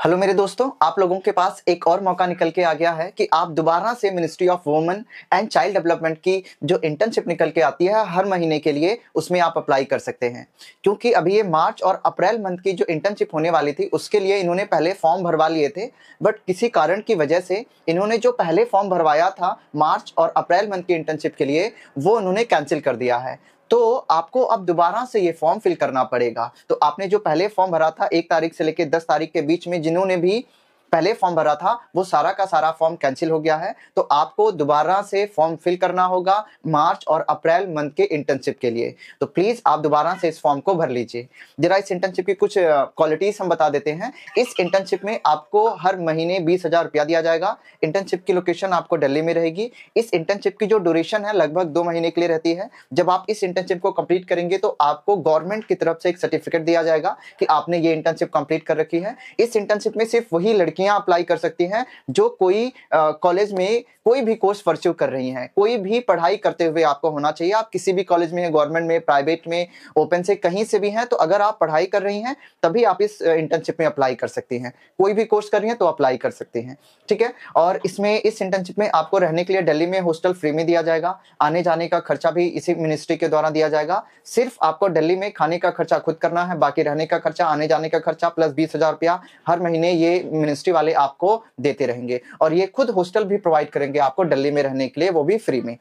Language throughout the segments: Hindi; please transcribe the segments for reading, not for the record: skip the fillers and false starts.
हेलो मेरे दोस्तों, आप लोगों के पास एक और मौका निकल के आ गया है कि आप दोबारा से ministry of women and child development की जो इंटर्नशिप निकल के आती है हर महीने के लिए, उसमें आप अप्लाई कर सकते हैं। क्योंकि अभी ये मार्च और अप्रैल मंथ की जो इंटर्नशिप होने वाली थी उसके लिए इन्होंने पहले फॉर्म भरवा लिए थे, बट किसी कारण की वजह से इन्होंने जो पहले फॉर्म भरवाया था मार्च और अप्रैल मंथ की इंटर्नशिप के लिए वो उन्होंने कैंसिल कर दिया है। तो आपको अब दोबारा से ये फॉर्म फिल करना पड़ेगा। तो आपने जो पहले फॉर्म भरा था 1 तारीख से लेकर 10 तारीख के बीच में, जिन्होंने भी पहले फॉर्म भरा था वो सारा का सारा फॉर्म कैंसिल हो गया है। तो आपको दोबारा से फॉर्म फिल करना होगा मार्च और अप्रैल मंथ के इंटर्नशिप के लिए। तो प्लीज आप दोबारा से इस फॉर्म को भर लीजिए। जरा इस इंटर्नशिप की कुछ क्वालिटीज हम बता देते हैं। इस इंटर्नशिप में आपको हर महीने 20,000 रुपया दिया जाएगा। इंटर्नशिप की लोकेशन आपको दिल्ली में रहेगी। इस इंटर्नशिप की जो ड्यूरेशन है लगभग 2 महीने के लिए रहती है। जब आप इस इंटर्नशिप को कंप्लीट करेंगे तो आपको गवर्नमेंट की तरफ से एक सर्टिफिकेट दिया जाएगा कि आपने ये इंटर्नशिप कंप्लीट कर रखी है। इस इंटर्नशिप में सिर्फ वही लड़कियां अप्लाई कर सकती हैं जो कोई कॉलेज में कोई भी कोर्स परस्यू कर रही हैं। कोई भी पढ़ाई करते हुए आपको होना चाहिए। आप किसी भी कॉलेज में, गवर्नमेंट में, प्राइवेट में, ओपन से कहीं से भी हैं, तो अगर आप पढ़ाई कर रही हैं तभी आप इस इंटर्नशिप में अप्लाई कर सकती हैं। कोई भी कोर्स कर रही हैं तो अप्लाई कर सकती हैं, ठीक है। और इसमें इस इंटर्नशिप में आपको रहने के लिए दिल्ली में हॉस्टल फ्री में दिया जाएगा। आने जाने का खर्चा भी इसी मिनिस्ट्री के द्वारा दिया जाएगा। सिर्फ आपको दिल्ली में खाने का खर्चा खुद करना है, बाकी रहने का खर्चा, आने जाने का खर्चा प्लस 20,000 रुपया हर महीने ये मिनिस्ट्री वाले आपको देते रहेंगे। और ये खुद हॉस्टल भी प्रोवाइड करेंगे आपको दिल्ली में रहने के लिए, वो भी फ्री में।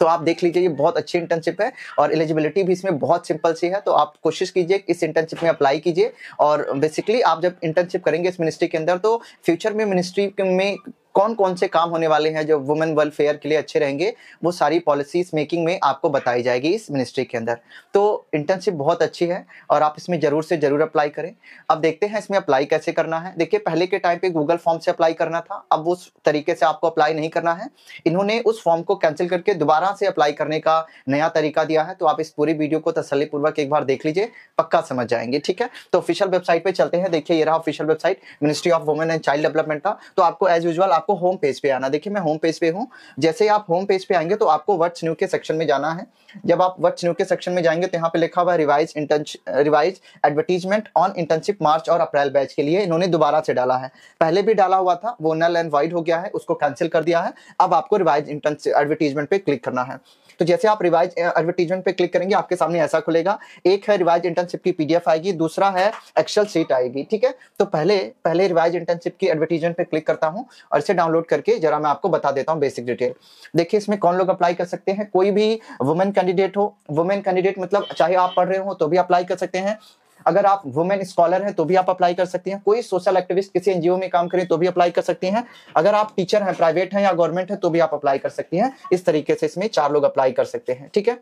तो आप देख लीजिए, ये बहुत अच्छी इंटर्नशिप है और एलिजिबिलिटी भी इसमें बहुत सिंपल सी है। तो आप कोशिश कीजिए इस इंटर्नशिप में अप्लाई कीजिए। और बेसिकली आप जब इंटर्नशिप करेंगे इस मिनिस्ट्री के अंदर तो फ्यूचर में मिनिस्ट्री में कौन कौन से काम होने वाले हैं जो वुमेन वेलफेयर के लिए अच्छे रहेंगे, वो सारी पॉलिसीज मेकिंग में आपको बताई जाएगी इस मिनिस्ट्री के अंदर। तो इंटर्नशिप बहुत अच्छी है और आप इसमें जरूर से जरूर अप्लाई करें। अब देखते हैं इसमें अप्लाई कैसे करना है। देखिए, पहले के टाइम पे गूगल फॉर्म से अप्लाई करना था, अब उस तरीके से आपको अप्लाई नहीं करना है। इन्होंने उस फॉर्म को कैंसिल करके दोबारा से अप्लाई करने का नया तरीका दिया है। तो आप इस पूरी वीडियो को तसल्लीपूर्वक एक बार देख लीजिए, पक्का समझ जाएंगे, ठीक है। तो ऑफिशियल वेबसाइट पे चलते हैं। देखिए, ये रहा official website ministry of women and child development का। तो आपको एज यूजुअल आपको होम पेज पे आना। देखिए, मैं होम पेज पे हूँ। जैसे आप होम पेज पे आएंगे तो आपको व्हाट्स न्यू के सेक्शन में जाना है। जब आप व्हाट्स न्यू के सेक्शन में जाएंगे तो यहाँ पे लिखा हुआ है रिवाइज एडवर्टीजमेंट ऑन इंटर्नशिप मार्च और अप्रैल बैच के लिए इन्होंने दोबारा से डाला है। पहले भी डाला हुआ था, वो नल एंड वाइड हो गया है, उसको कैंसिल कर दिया है। अब आपको रिवाइज इंटर्नशिप एडवर्टीजमेंट पे क्लिक करना है। तो जैसे आप रिवाइज एडवर्टीजमेंट पे क्लिक करेंगे आपके सामने ऐसा खुलेगा। एक है रिवाइज इंटर्नशिप की पीडीएफ आएगी, दूसरा है एक्सेल शीट आएगी, ठीक है। तो पहले रिवाइज इंटर्नशिप की एडवर्टीजमेंट पे क्लिक करता हूं और इसे डाउनलोड करके जरा मैं आपको बता देता हूं बेसिक डिटेल। देखिए, इसमें कौन लोग अप्लाई कर सकते हैं। कोई भी वुमेन कैंडिडेट हो, वुमेन कैंडिडेट मतलब चाहे आप पढ़ रहे हो तो भी अप्लाई कर सकते हैं। अगर आप वुमेन स्कॉलर हैं तो भी आप अप्लाई कर सकती हैं। कोई सोशल एक्टिविस्ट किसी एनजीओ में काम करें तो भी अप्लाई कर सकती हैं। अगर आप टीचर हैं, प्राइवेट हैं या गवर्नमेंट है तो भी आप अप्लाई कर सकती हैं। इस तरीके से इसमें 4 लोग अप्लाई कर सकते हैं, ठीक है।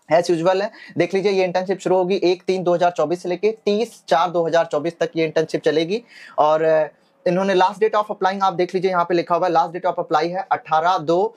एज यूजुअल है, देख लीजिए, ये इंटर्नशिप शुरू होगी 1/3/2024 से लेके 30/4/2024 तक ये इंटर्नशिप चलेगी। और इन्होंने लास्ट डेट ऑफ अप्लाइंग आप देख लीजिए, यहाँ पे लिखा हुआ है लास्ट डेट ऑफ अप्लाई है 18/2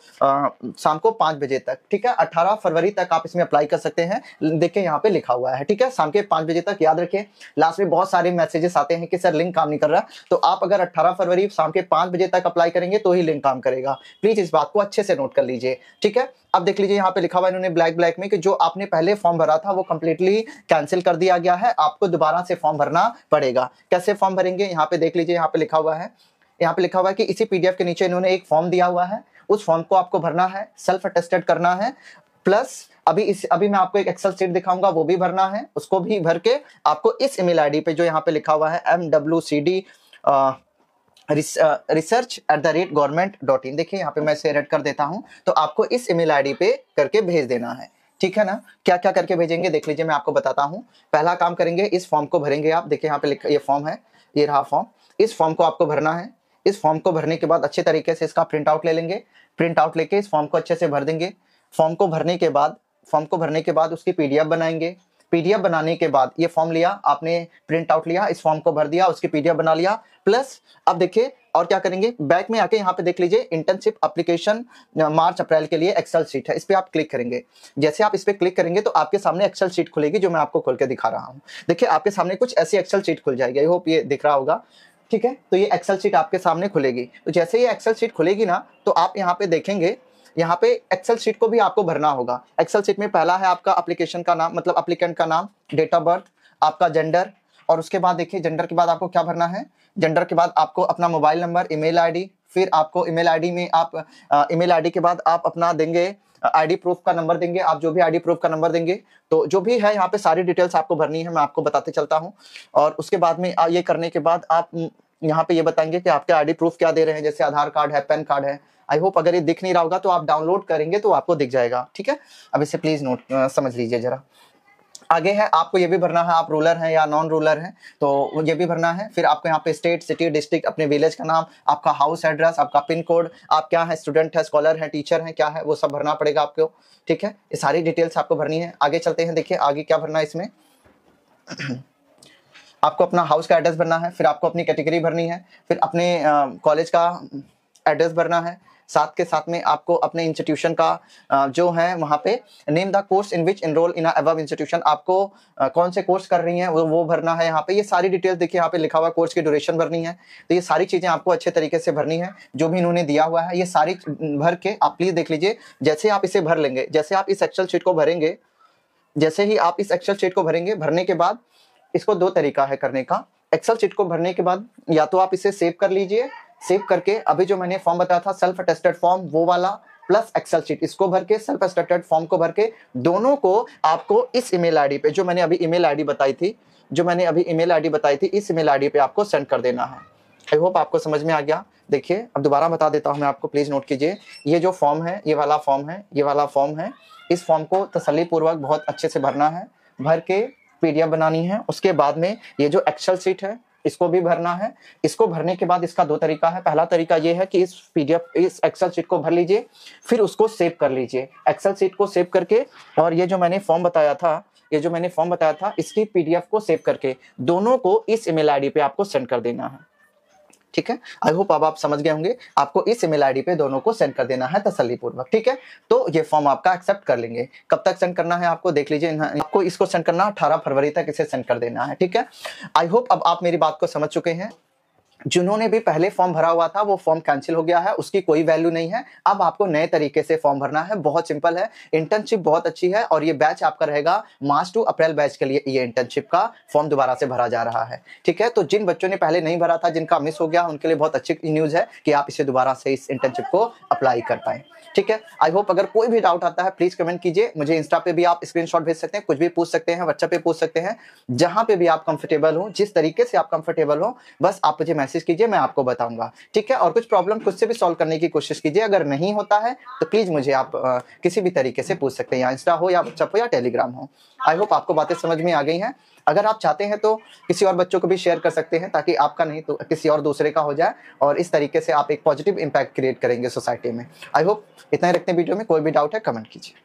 शाम को 5 बजे तक, ठीक है। 18 फरवरी तक आप इसमें अप्लाई कर सकते हैं। देखिए, यहाँ पे लिखा हुआ है, ठीक है, शाम के 5 बजे तक। याद रखिए, लास्ट में बहुत सारे मैसेजेस आते हैं कि सर लिंक काम नहीं कर रहा। तो आप अगर 18 फरवरी शाम के 5 बजे तक अप्लाई करेंगे तो ही लिंक काम करेगा। प्लीज इस बात को अच्छे से नोट कर लीजिए, ठीक है। अब देख लीजिए, यहाँ पे लिखा हुआ है इन्होंने ब्लैक में कि जो आपने पहले फॉर्म भरा था वो कंप्लीटली कैंसिल कर दिया गया है, आपको दोबारा से फॉर्म भरना पड़ेगा। कैसे फॉर्म भरेंगे, यहाँ पे देख लीजिए, यहाँ पे लिखा हुआ है, कि इसी पीडीएफ के नीचे इन्होंने एक फॉर्म दिया हुआ है। उस फॉर्म को आपको भरना है, सेल्फ अटेस्टेड करना है, प्लस अभी मैं आपको एक एक्सेल शीट दिखाऊंगा, वो भी भरना है। उसको भी भर के आपको इस ईमेल आईडी पे जो यहाँ पे लिखा हुआ है MWCD research@government.in, देखिए यहाँ पे मैं इसे एडिट कर देता हूं। तो आपको इस ईमेल आईडी पे करके भेज देना है, ठीक है ना। क्या क्या करके भेजेंगे देख लीजिए, मैं आपको बताता हूं। पहला काम करेंगे, इस फॉर्म को भरेंगे आप। देखिए, यहाँ पे ये फॉर्म है, ये रहा फॉर्म। इस फॉर्म को आपको भरना है। इस फॉर्म को भरने के बाद अच्छे तरीके से इसका प्रिंट आउट ले लेंगे। प्रिंट आउट लेके इस फॉर्म को अच्छे से भर देंगे। फॉर्म को भरने के बाद उसकी पीडीएफ बनाएंगे। पीडीएफ बनाने के बाद ये फॉर्म लिया आपने, प्रिंट आउट लिया, इस फॉर्म को भर दिया, उसकी पीडीएफ बना लिया। प्लस अब देखिए और क्या करेंगे, बैक में आके यहाँ पे देख लीजिए इंटर्नशिप एप्लीकेशन मार्च अप्रैल के लिए एक्सेल शीट है, इस पे आप क्लिक करेंगे। जैसे आप इस पे क्लिक करेंगे तो आपके सामने एक्सेल शीट खुलेगी, जो मैं आपको खोल के दिखा रहा हूँ। देखिए, आपके सामने कुछ ऐसी एक्सेल शीट खुल जाएगी। आई होप ये दिख रहा होगा, ठीक है। तो ये एक्सेल शीट आपके सामने खुलेगी। तो जैसे ये एक्सेल शीट खुलेगी ना, तो आप यहाँ पे देखेंगे, यहाँ पे एक्सेल शीट को भी आपको भरना होगा। एक्सेल शीट में पहला है आपका एप्लीकेशन का नाम, मतलब एप्लीकेंट का नाम, डेट ऑफ बर्थ, आपका जेंडर, और उसके बाद देखिए जेंडर के बाद आपको क्या भरना है, जेंडर के बाद आपको अपना मोबाइल नंबर, ईमेल आईडी, फिर आपको ईमेल आईडी में आप ईमेल आईडी के बाद आप अपना देंगे आईडी प्रूफ का नंबर देंगे, आप जो भी आईडी प्रूफ का नंबर देंगे, तो जो भी है यहाँ पे सारी डिटेल्स आपको भरनी है, मैं आपको बताते चलता हूँ। और उसके बाद में ये करने के बाद आप यहाँ पे ये बताएंगे कि आपके आईडी प्रूफ क्या दे रहे हैं, जैसे आधार कार्ड है, पैन कार्ड है। आई होप अगर ये दिख नहीं रहा होगा तो आप डाउनलोड करेंगे तो आपको दिख जाएगा, ठीक है। अब इसे प्लीज नोट समझ लीजिए जरा। आगे है आपको ये भी भरना है, आप रूरल हैं या नॉन रूरल हैं तो ये भी भरना है। फिर आपको यहाँ पे स्टेट, सिटी, डिस्ट्रिक्ट, अपने विलेज का नाम, आपका हाउस एड्रेस, आपका पिन कोड, आप क्या है, स्टूडेंट है, स्कॉलर है, टीचर है, क्या है, वो सब भरना पड़ेगा आपको, ठीक है। ये सारी डिटेल्स आपको भरनी है। आगे चलते हैं, देखिए आगे क्या भरना है इसमें। आपको अपना हाउस का एड्रेस भरना है, फिर आपको अपनी कैटेगरी भरनी है, फिर अपने कॉलेज का एड्रेस भरना है, साथ के साथ में आपको अपने इंस्टीट्यूशन का जो है वहाँ पे name the course in which enrol in above institution, आपको कौन से कोर्स कर रही हैं वो भरना है यहाँ पे। ये सारी डिटेल्स देखिए यहाँ पे लिखा हुआ, कोर्स की ड्यूरेशन भरनी है। तो ये सारी चीज़ें आपको अच्छे तरीके से भरनी है, जो भी इन्होंने दिया हुआ है ये सारी भर के आप प्लीज़ देख लीजिए। जैसे आप इसे भर लेंगे, जैसे आप इस एक्सेल शीट को भरेंगे, जैसे ही आप इस एक्सेल शीट को भरेंगे, भरने के बाद इसको दो तरीका है करने का। एक्सेल शीट को भरने के बाद या तो आप इसे सेव कर लीजिए, सेव करके अभी जो मैंने फॉर्म बताया था सेल्फ अटेस्टेड फॉर्म वो वाला प्लस एक्सेल शीट, इसको भर के सेल्फ अटेस्टेड फॉर्म को भर के दोनों को आपको इस ईमेल आईडी पे, जो मैंने अभी ईमेल आईडी बताई थी, इस ईमेल आईडी पे आपको सेंड कर देना है। आई होप आपको समझ में आ गया। देखिए अब दोबारा बता देता हूं मैं आपको, प्लीज नोट कीजिए। ये जो फॉर्म है, ये वाला फॉर्म है, इस फॉर्म को तसल्ली पूर्वक बहुत अच्छे से भरना है, भर के पीडीएफ बनानी है। उसके बाद में ये जो एक्सेल शीट है इसको भी भरना है। इसको भरने के बाद इसका दो तरीका है। पहला तरीका ये है कि इस एक्सेल शीट को भर लीजिए, फिर उसको सेव कर लीजिए। एक्सेल शीट को सेव करके और ये जो मैंने फॉर्म बताया था इसकी पीडीएफ को सेव करके दोनों को इस ईमेल आईडी पे आपको सेंड कर देना है, ठीक है। आई होप अब आप समझ गए होंगे, आपको इस ईमेल आईडी पे दोनों को सेंड कर देना है तसल्लीपूर्वक, ठीक है। तो ये फॉर्म आपका एक्सेप्ट कर लेंगे। कब तक सेंड करना है आपको देख लीजिए, आपको इसको सेंड करना 18 फरवरी तक इसे सेंड कर देना है, ठीक है। आई होप अब आप मेरी बात को समझ चुके हैं। जिन्होंने भी पहले फॉर्म भरा हुआ था वो फॉर्म कैंसिल हो गया है, उसकी कोई वैल्यू नहीं है। अब आपको नए तरीके से फॉर्म भरना है, बहुत सिंपल है। इंटर्नशिप बहुत अच्छी है और ये बैच आपका रहेगा मार्च टू अप्रैल बैच के लिए। ये इंटर्नशिप का फॉर्म दोबारा से भरा जा रहा है, ठीक है। तो जिन बच्चों ने पहले नहीं भरा था, जिनका मिस हो गया, उनके लिए बहुत अच्छी न्यूज है कि आप इसे दोबारा से इस इंटर्नशिप को अप्लाई कर पाए, ठीक है। आई होप अगर कोई भी डाउट आता है प्लीज कमेंट कीजिए, मुझे इंस्टा पे भी आप स्क्रीनशॉट भेज सकते हैं, कुछ भी पूछ सकते हैं, व्हाट्सएप पे पूछ सकते हैं, जहां पे भी आप कंफर्टेबल हो, जिस तरीके से आप कंफर्टेबल हो, बस आप मुझे मैसेज कीजिए, मैं आपको बताऊंगा, ठीक है। और कुछ प्रॉब्लम खुद से भी सॉल्व करने की कोशिश कीजिए। अगर नहीं होता है तो प्लीज मुझे आप किसी भी तरीके से पूछ सकते हैं, या इंस्टा हो या व्हाट्सएप हो या टेलीग्राम हो। आई होप आपको बातें समझ में आ गई हैं। अगर आप चाहते हैं तो किसी और बच्चों को भी शेयर कर सकते हैं, ताकि आपका नहीं तो किसी और दूसरे का हो जाए, और इस तरीके से आप एक पॉजिटिव इंपैक्ट क्रिएट करेंगे सोसाइटी में। आई होप इतना ही रखते हैं वीडियो में। कोई भी डाउट है कमेंट कीजिए।